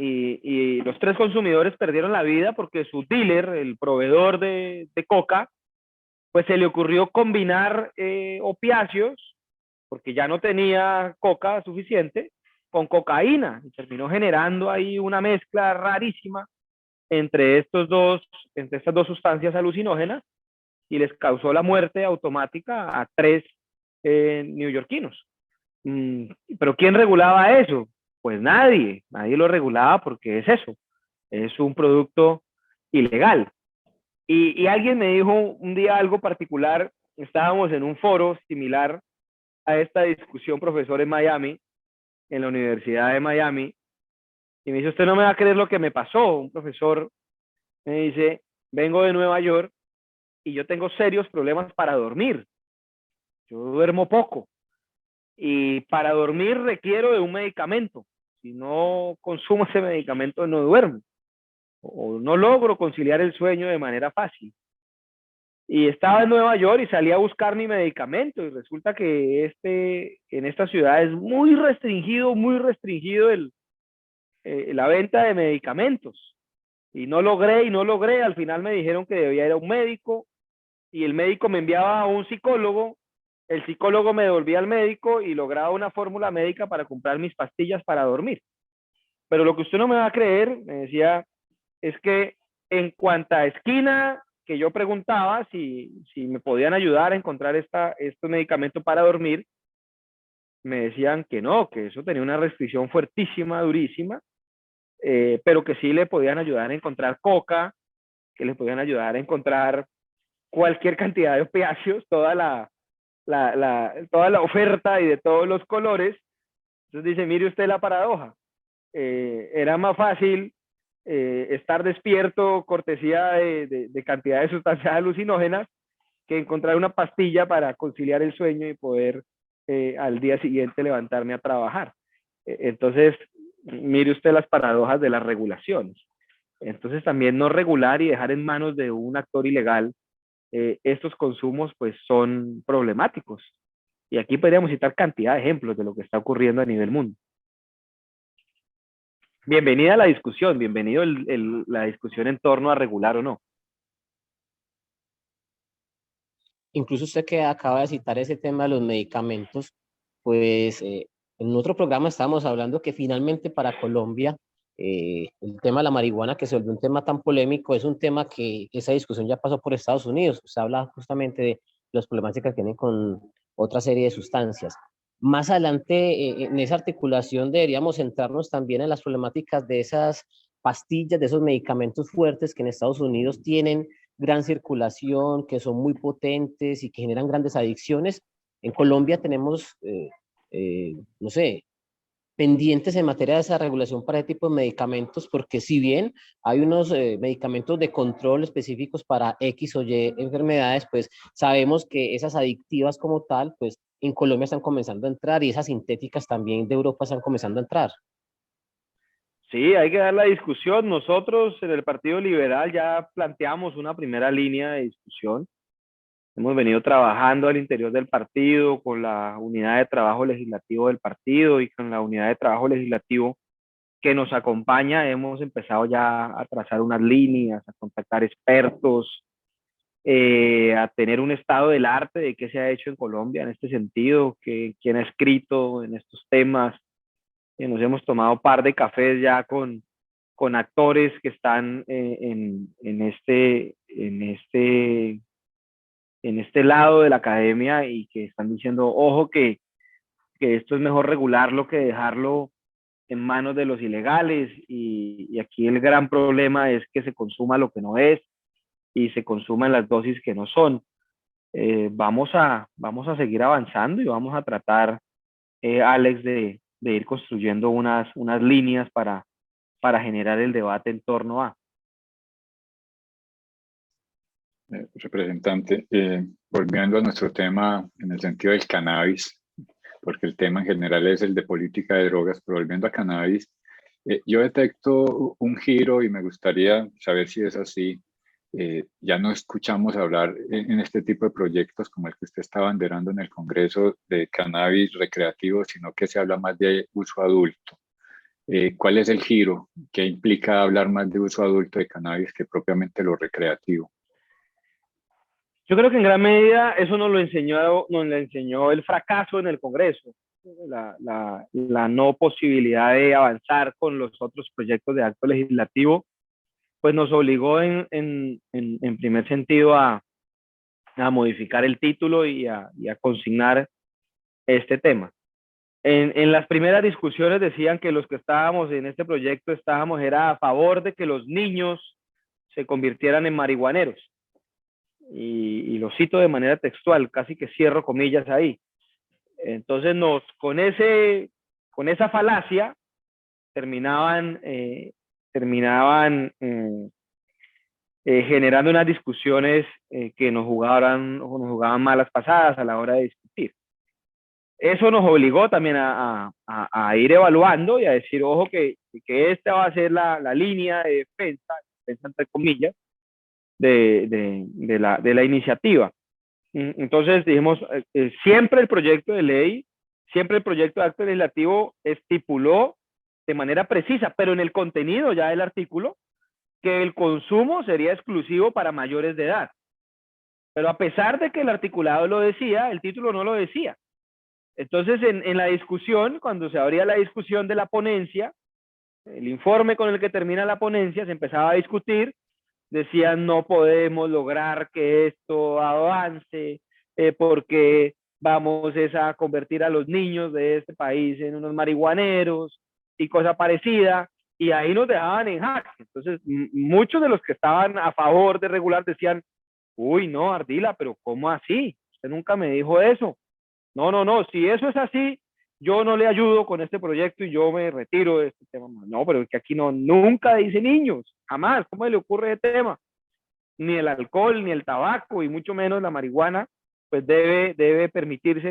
Y los 3 consumidores perdieron la vida porque su dealer, el proveedor de coca, pues se le ocurrió combinar opiáceos, porque ya no tenía coca suficiente, con cocaína, y terminó generando ahí una mezcla rarísima entre estas dos sustancias alucinógenas, y les causó la muerte automática a 3 neoyorquinos. ¿Pero quién regulaba eso? Pues nadie lo regulaba, porque es eso, es un producto ilegal. Y alguien me dijo un día algo particular. Estábamos en un foro similar a esta discusión, profesor, en Miami, en la Universidad de Miami, y me dice: usted no me va a creer lo que me pasó. Un profesor me dice: vengo de Nueva York y yo tengo serios problemas para dormir. Yo duermo poco, y para dormir requiero de un medicamento. Si no consumo ese medicamento, no duermo, o no logro conciliar el sueño de manera fácil. Y estaba en Nueva York y salí a buscar mi medicamento, y resulta que en esta ciudad es muy restringido la venta de medicamentos. Y no logré, al final me dijeron que debía ir a un médico, y el médico me enviaba a un psicólogo, el psicólogo me devolvía al médico y lograba una fórmula médica para comprar mis pastillas para dormir. Pero lo que usted no me va a creer, me decía, es que en cuanta esquina que yo preguntaba si me podían ayudar a encontrar este medicamento para dormir, me decían que no, que eso tenía una restricción fuertísima, durísima, pero que sí le podían ayudar a encontrar coca, que le podían ayudar a encontrar cualquier cantidad de opiáceos, toda la oferta y de todos los colores. Entonces dice: mire usted la paradoja, era más fácil estar despierto, cortesía de cantidad de sustancias alucinógenas, que encontrar una pastilla para conciliar el sueño y poder al día siguiente levantarme a trabajar. Entonces, mire usted las paradojas de las regulaciones. Entonces, también no regular y dejar en manos de un actor ilegal estos consumos, pues son problemáticos. Y aquí podríamos citar cantidad de ejemplos de lo que está ocurriendo a nivel mundo. Bienvenida a la discusión, bienvenido la discusión en torno a regular o no. Incluso usted que acaba de citar ese tema de los medicamentos, pues en otro programa estábamos hablando que finalmente para Colombia el tema de la marihuana, que se volvió un tema tan polémico, es un tema que esa discusión ya pasó por Estados Unidos. Se habla justamente de las problemáticas que tienen con otra serie de sustancias. Más adelante, en esa articulación deberíamos centrarnos también en las problemáticas de esas pastillas, de esos medicamentos fuertes que en Estados Unidos tienen gran circulación, que son muy potentes y que generan grandes adicciones. En Colombia tenemos, no sé, pendientes en materia de esa regulación para ese tipo de medicamentos, porque si bien hay unos medicamentos de control específicos para X o Y enfermedades, pues sabemos que esas adictivas como tal, pues en Colombia están comenzando a entrar y esas sintéticas también de Europa están comenzando a entrar. Sí, hay que dar la discusión. Nosotros en el Partido Liberal ya planteamos una primera línea de discusión. Hemos venido trabajando al interior del partido con la unidad de trabajo legislativo del partido y con la unidad de trabajo legislativo que nos acompaña. Hemos empezado ya a trazar unas líneas, a contactar expertos, a tener un estado del arte de qué se ha hecho en Colombia en este sentido, quién ha escrito en estos temas. Nos hemos tomado un par de cafés ya con actores que están en este lado de la academia y que están diciendo, ojo, que esto es mejor regularlo que dejarlo en manos de los ilegales. Y aquí el gran problema es que se consuma lo que no es y se consuman las dosis que no son. Vamos a seguir avanzando y vamos a tratar, Alex, de ir construyendo unas líneas para generar el debate en torno a. Representante, volviendo a nuestro tema en el sentido del cannabis, porque el tema en general es el de política de drogas, pero volviendo a cannabis, yo detecto un giro y me gustaría saber si es así. Ya no escuchamos hablar en este tipo de proyectos como el que usted está abanderando en el Congreso de cannabis recreativo, sino que se habla más de uso adulto. ¿Cuál es el giro? ¿Qué implica hablar más de uso adulto de cannabis que propiamente lo recreativo? Yo creo que en gran medida eso nos lo enseñó el fracaso en el Congreso, la no posibilidad de avanzar con los otros proyectos de acto legislativo, pues nos obligó en primer sentido a modificar el título y a consignar este tema. En las primeras discusiones decían que los que estábamos en este proyecto era a favor de que los niños se convirtieran en marihuaneros. Y lo cito de manera textual, casi que cierro comillas ahí. Entonces con esa falacia terminaban generando unas discusiones que nos jugaban malas pasadas a la hora de discutir. Eso nos obligó también a ir evaluando y a decir, ojo, que esta va a ser la línea de defensa entre comillas, de la iniciativa. Entonces dijimos, siempre el proyecto de ley, siempre el proyecto de acto legislativo estipuló de manera precisa, pero en el contenido ya del artículo, que el consumo sería exclusivo para mayores de edad. Pero a pesar de que el articulado lo decía, el título no lo decía. Entonces, en la discusión, cuando se abría la discusión de la ponencia, el informe con el que termina la ponencia, se empezaba a discutir, decían no podemos lograr que esto avance porque vamos a convertir a los niños de este país en unos marihuaneros y cosa parecida, y ahí nos dejaban en jaque. Entonces, muchos de los que estaban a favor de regular decían, uy, no, Ardila, pero ¿cómo así? Usted nunca me dijo eso. No, si eso es así, yo no le ayudo con este proyecto y yo me retiro de este tema. No, pero es que aquí nunca dice niños, jamás. ¿Cómo le ocurre ese tema? Ni el alcohol, ni el tabaco, y mucho menos la marihuana, pues debe permitirse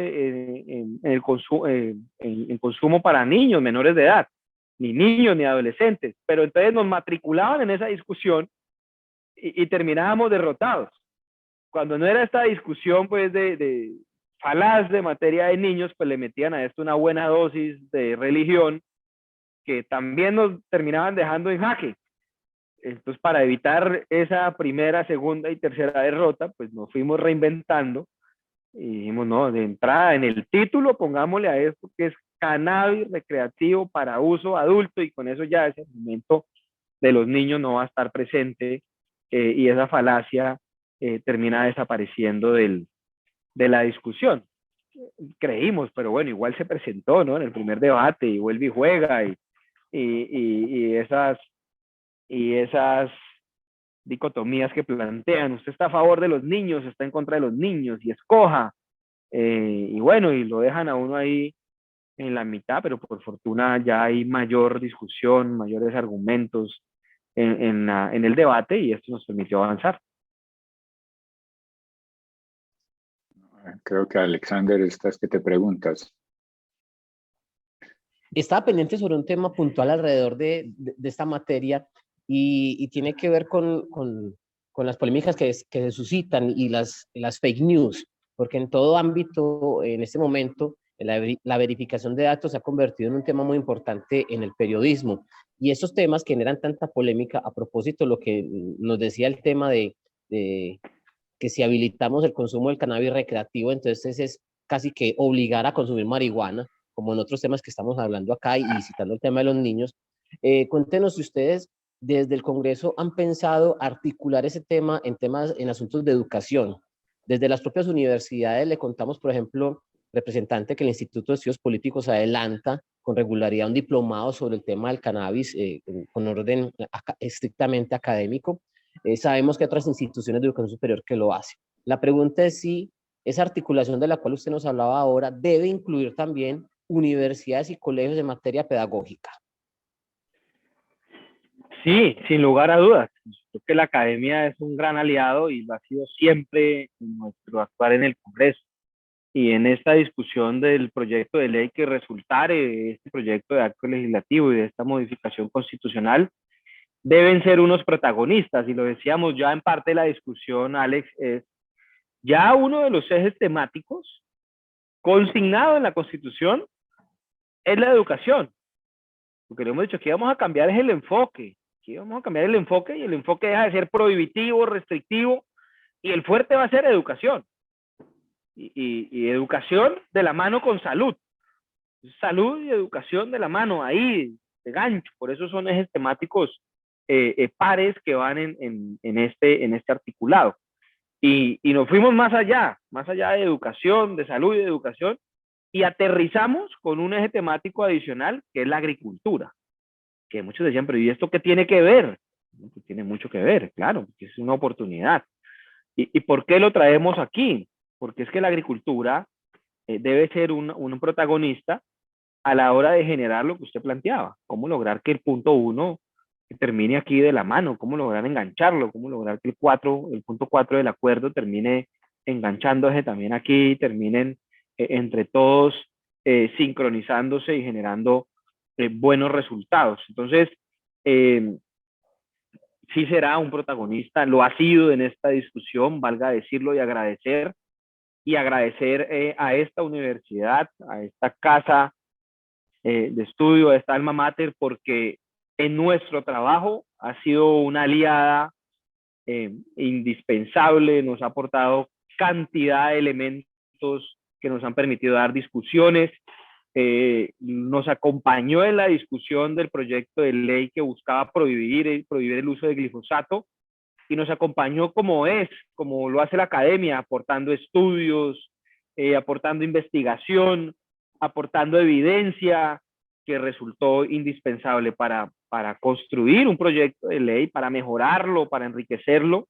en el consumo para niños menores de edad, ni niños ni adolescentes. Pero entonces nos matriculaban en esa discusión y terminábamos derrotados. Cuando no era esta discusión, pues, falaz de materia de niños, pues le metían a esto una buena dosis de religión que también nos terminaban dejando en jaque. Entonces, para evitar esa primera, segunda y tercera derrota, pues nos fuimos reinventando y dijimos, no, de entrada en el título pongámosle a esto que es cannabis recreativo para uso adulto, y con eso ya ese argumento de los niños no va a estar presente y esa falacia termina desapareciendo de la discusión. Creímos, pero bueno, igual se presentó, ¿no? En el primer debate y vuelve y juega y esas dicotomías que plantean, usted está a favor de los niños, está en contra de los niños y escoja, y bueno, y lo dejan a uno ahí en la mitad, pero por fortuna ya hay mayor discusión, mayores argumentos en el debate y esto nos permitió avanzar. Creo que Alexander, estas que te preguntas. Estaba pendiente sobre un tema puntual alrededor de esta materia y tiene que ver con las polémicas que se suscitan y las fake news, porque en todo ámbito, en este momento, la verificación de datos se ha convertido en un tema muy importante en el periodismo. Y esos temas que generan tanta polémica, a propósito de lo que nos decía el tema de que si habilitamos el consumo del cannabis recreativo, entonces es casi que obligar a consumir marihuana, como en otros temas que estamos hablando acá y citando el tema de los niños. Cuéntenos si ustedes desde el Congreso han pensado articular ese tema en asuntos de educación. Desde las propias universidades le contamos, por ejemplo, representante que el Instituto de Estudios Políticos adelanta con regularidad un diplomado sobre el tema del cannabis con orden estrictamente académico. Sabemos que hay otras instituciones de educación superior que lo hacen. La pregunta es si esa articulación de la cual usted nos hablaba ahora debe incluir también universidades y colegios en materia pedagógica. Sí, sin lugar a dudas. Creo que la academia es un gran aliado y lo ha sido siempre en nuestro actuar en el Congreso. Y en esta discusión del proyecto de ley que resultare de este proyecto de acto legislativo y de esta modificación constitucional, deben ser unos protagonistas. Y lo decíamos ya en parte de la discusión, Alex, es ya uno de los ejes temáticos consignado en la Constitución es la educación. Lo que le hemos dicho que vamos a cambiar es el enfoque. Aquí vamos a cambiar el enfoque y el enfoque deja de ser prohibitivo, restrictivo, y el fuerte va a ser educación. Y educación de la mano con salud. Salud y educación de la mano, ahí, de gancho. Por eso son ejes temáticos pares que van en este articulado. Y nos fuimos más allá de educación, de salud y de educación, y aterrizamos con un eje temático adicional, que es la agricultura. Que muchos decían, pero ¿y esto qué tiene que ver? Pues tiene mucho que ver, claro, porque es una oportunidad. ¿Y por qué lo traemos aquí? Porque es que la agricultura debe ser un protagonista a la hora de generar lo que usted planteaba. Cómo lograr que el punto 1 termine aquí de la mano, cómo lograr engancharlo, cómo lograr que el punto 4 del acuerdo termine enganchándose también aquí, terminen entre todos sincronizándose y generando buenos resultados. Entonces, sí será un protagonista, lo ha sido en esta discusión, valga decirlo, y agradecer a esta universidad, a esta casa de estudio, a esta alma mater, porque en nuestro trabajo ha sido una aliada indispensable, nos ha aportado cantidad de elementos que nos han permitido dar discusiones, nos acompañó en la discusión del proyecto de ley que buscaba prohibir el uso de glifosato, y nos acompañó como lo hace la academia, aportando estudios, aportando investigación, aportando evidencia que resultó indispensable para construir un proyecto de ley, para mejorarlo, para enriquecerlo,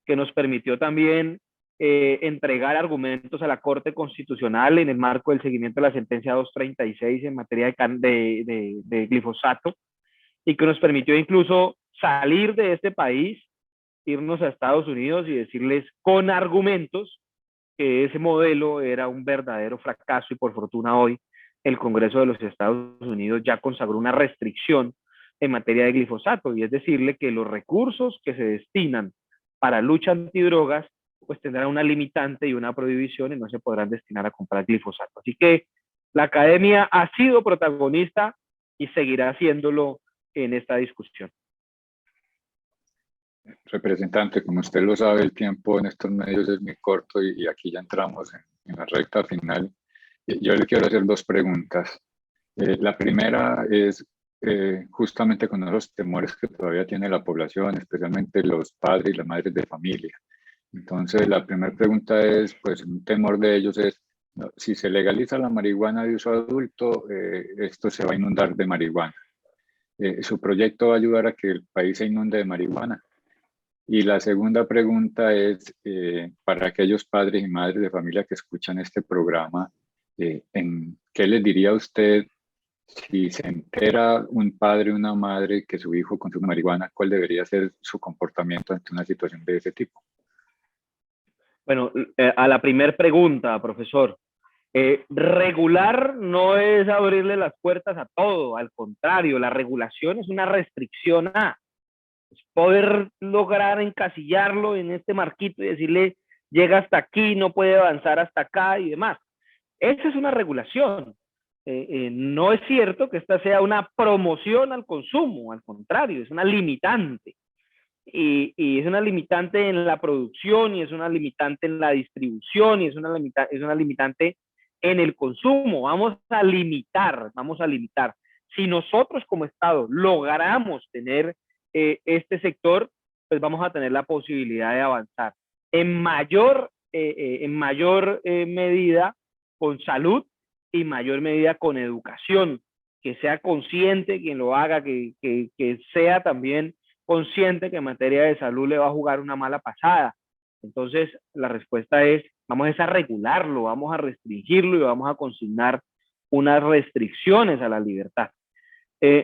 que nos permitió también entregar argumentos a la Corte Constitucional en el marco del seguimiento de la sentencia 236 en materia de glifosato, y que nos permitió incluso salir de este país, irnos a Estados Unidos y decirles con argumentos que ese modelo era un verdadero fracaso, y por fortuna hoy el Congreso de los Estados Unidos ya consagró una restricción en materia de glifosato, y es decirle que los recursos que se destinan para lucha antidrogas pues tendrán una limitante y una prohibición y no se podrán destinar a comprar glifosato. Así que la academia ha sido protagonista y seguirá haciéndolo en esta discusión. Representante, como usted lo sabe, el tiempo en estos medios es muy corto y aquí ya entramos en la recta final. Yo le quiero hacer dos preguntas. La primera es justamente con los temores que todavía tiene la población, especialmente los padres y las madres de familia. Entonces, la primera pregunta es, pues, un temor de ellos es, ¿no? Si se legaliza la marihuana de uso adulto, esto se va a inundar de marihuana. ¿Su proyecto va a ayudar a que el país se inunde de marihuana? Y la segunda pregunta es, para aquellos padres y madres de familia que escuchan este programa, ¿qué le diría a usted si se entera un padre o una madre que su hijo consume marihuana? ¿Cuál debería ser su comportamiento ante una situación de ese tipo? Bueno, a la primera pregunta, profesor, regular no es abrirle las puertas a todo, al contrario, la regulación es una restricción a poder lograr encasillarlo en este marquito y decirle, llega hasta aquí, no puede avanzar hasta acá y demás. Esa es una regulación. No es cierto que esta sea una promoción al consumo, al contrario, es una limitante. Y es una limitante en la producción, y es una limitante en la distribución, y es una limitante en el consumo. Vamos a limitar, vamos a limitar. Si nosotros como Estado logramos tener este sector, pues vamos a tener la posibilidad de avanzar en mayor medida con salud y mayor medida con educación, que sea consciente quien lo haga, que sea también consciente que en materia de salud le va a jugar una mala pasada. Entonces, la respuesta es, vamos a regularlo, vamos a restringirlo y vamos a consignar unas restricciones a la libertad.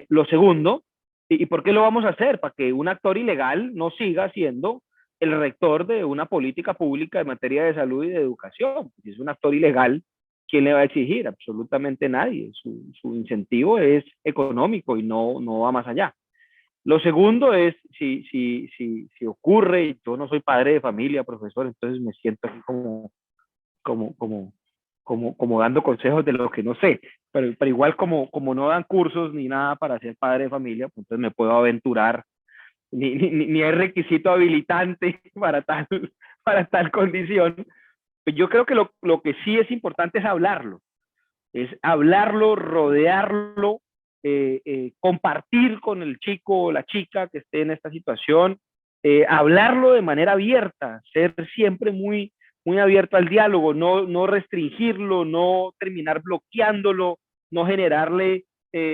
Lo segundo, ¿y por qué lo vamos a hacer? Para que un actor ilegal no siga siendo el rector de una política pública en materia de salud y de educación. Si es un actor ilegal, ¿quién le va a exigir? Absolutamente nadie. Su incentivo es económico y no va más allá. Lo segundo es, si ocurre, yo no soy padre de familia, profesor, entonces me siento aquí como dando consejos de lo que no sé, pero igual como no dan cursos ni nada para ser padre de familia, pues entonces me puedo aventurar, ni es requisito habilitante para tal condición. Pues yo creo que lo que sí es importante es hablarlo, rodearlo, compartir con el chico o la chica que esté en esta situación, hablarlo de manera abierta, ser siempre muy abierto al diálogo, no restringirlo, no terminar bloqueándolo, no generarle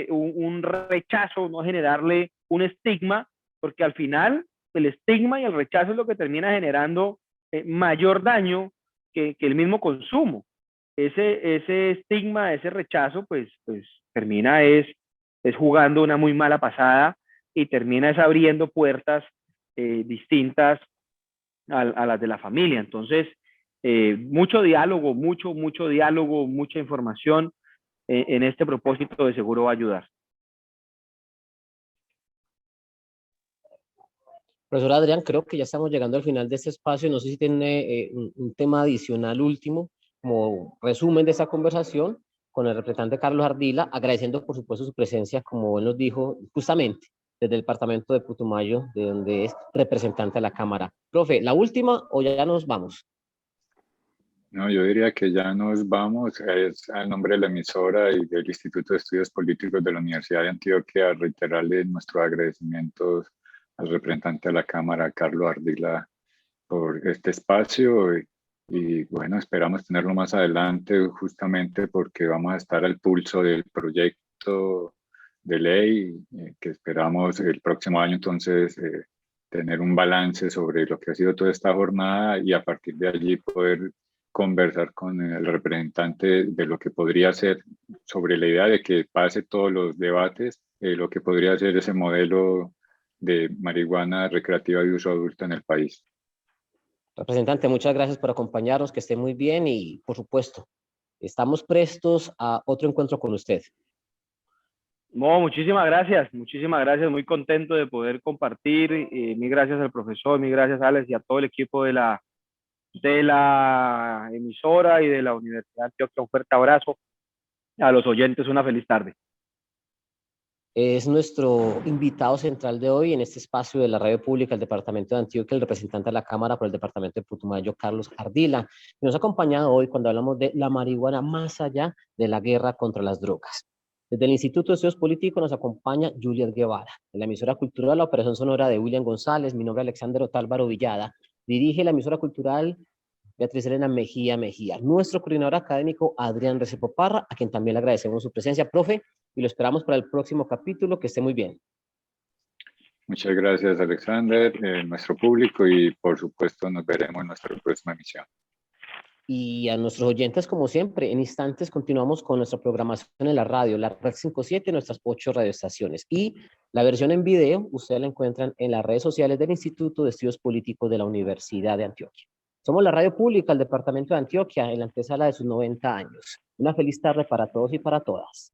un rechazo, no generarle un estigma, porque al final el estigma y el rechazo es lo que termina generando mayor daño que el mismo consumo. Ese estigma, ese rechazo, pues termina es jugando una muy mala pasada y termina es abriendo puertas distintas a las de la familia. Entonces, mucho diálogo, mucho diálogo, mucha información en este propósito de seguro va a ayudar. Profesor Adrián, creo que ya estamos llegando al final de este espacio. No sé si tiene un tema adicional último, como resumen de esta conversación con el representante Carlos Ardila, agradeciendo por supuesto su presencia, como él nos dijo, justamente desde el departamento de Putumayo, de donde es representante de la Cámara. Profe, ¿la última o ya nos vamos? No, yo diría que ya nos vamos. Es al nombre de la emisora y del Instituto de Estudios Políticos de la Universidad de Antioquia reiterarle nuestros agradecimientos al representante de la Cámara, Carlos Ardila, por este espacio y bueno, esperamos tenerlo más adelante justamente porque vamos a estar al pulso del proyecto de ley que esperamos el próximo año entonces tener un balance sobre lo que ha sido toda esta jornada y a partir de allí poder conversar con el representante de lo que podría ser sobre la idea de que pase todos los debates, lo que podría ser ese modelo de marihuana recreativa de uso adulto en el país. Representante, muchas gracias por acompañarnos, que esté muy bien y, por supuesto, estamos prestos a otro encuentro con usted. No, muchísimas gracias, muy contento de poder compartir. Mil gracias al profesor, mil gracias a Alex y a todo el equipo de la emisora y de la Universidad de Antioquia. Un fuerte abrazo a los oyentes, una feliz tarde. Es nuestro invitado central de hoy en este espacio de la radio pública del departamento de Antioquia, el representante de la Cámara por el departamento de Putumayo, Carlos Ardila, que nos ha acompañado hoy cuando hablamos de la marihuana más allá de la guerra contra las drogas. Desde el Instituto de Estudios Políticos nos acompaña Juliet Guevara. En la emisora cultural La Operación Sonora de William González, mi nombre es Alexander Otálvaro Villada. Dirige la emisora cultural Beatriz Elena Mejía. Nuestro coordinador académico, Adrián Recepo Parra, a quien también le agradecemos su presencia, profe, y lo esperamos para el próximo capítulo. Que esté muy bien. Muchas gracias, Alexander, nuestro público, y por supuesto nos veremos en nuestra próxima emisión. Y a nuestros oyentes, como siempre, en instantes continuamos con nuestra programación en la radio, la Red 57, nuestras 8 radioestaciones. Y la versión en video, ustedes la encuentran en las redes sociales del Instituto de Estudios Políticos de la Universidad de Antioquia. Somos la radio pública del Departamento de Antioquia, en la antesala de sus 90 años. Una feliz tarde para todos y para todas.